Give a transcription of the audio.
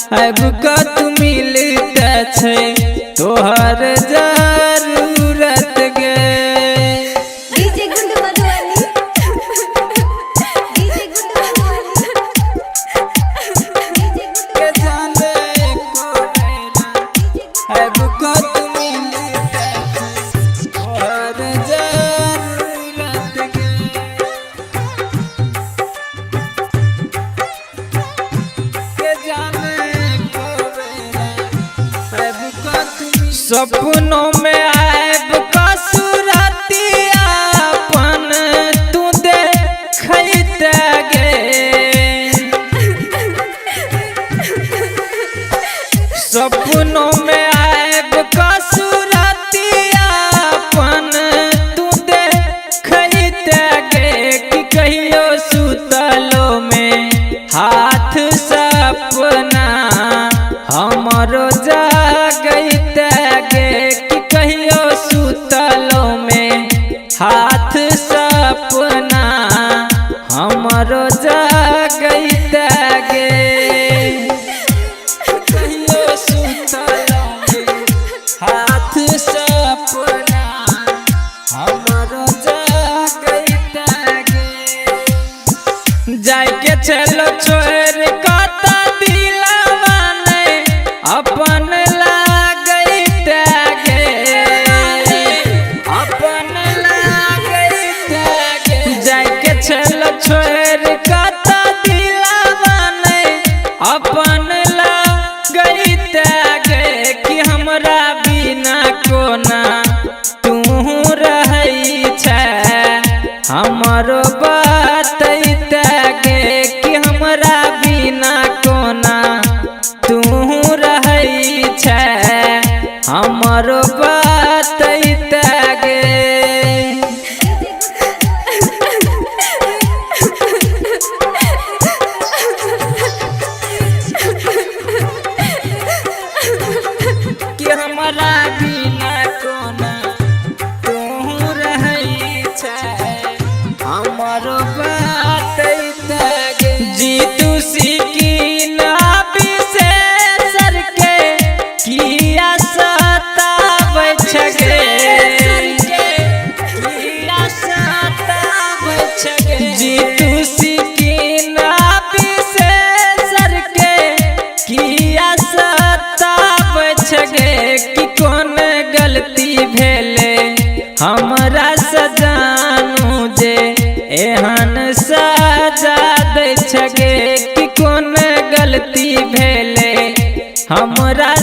अब कत मिलते छे तोहर जरूरत गे। डीजे गुंड मधुबनी, डीजे गुंड मधुबनी, डीजे गुंड के जाने को नैना अब कत मिलते छे तोहर जरूरत गे। के जाने को नैना अब कत सपनों में आएब कसुरतिया अपन तू देखते गे। सपनों में आएब कसुरतिया अपन तू देखते गे कि कहियो सुतलो में हाथ सपना हमरो जागते गे कि कहियो सुतलो में हाथ सपना हमरो जागते गे। कहियो सुतलो में हाथ सपना हमरो जागते गे। जाके चलो छोड़ कता दिलवा ने अपन लागते गे, अपन लागते गे। जाके चलो छोड़ कता दिलवा ने अपन लागते गे कि हमरा बिना कोना तू रहै छै हमरो बतैते गे कि हमरा बिना कोना तू रहै छै हमरो बतैते गे। कि हमरा बिना कोना तू रहै छै हमरो बतैते गे। जीतू सिकिन विशेषर के किया सताबै छै गे, किया सताबै छै गे। जीतू सिकिन विशेषर के किया सताबै छै गे कि कोन गलती भेले हमरा सजानू जे एहन सजा दै छै गे कि कोन गलती भेले हमरा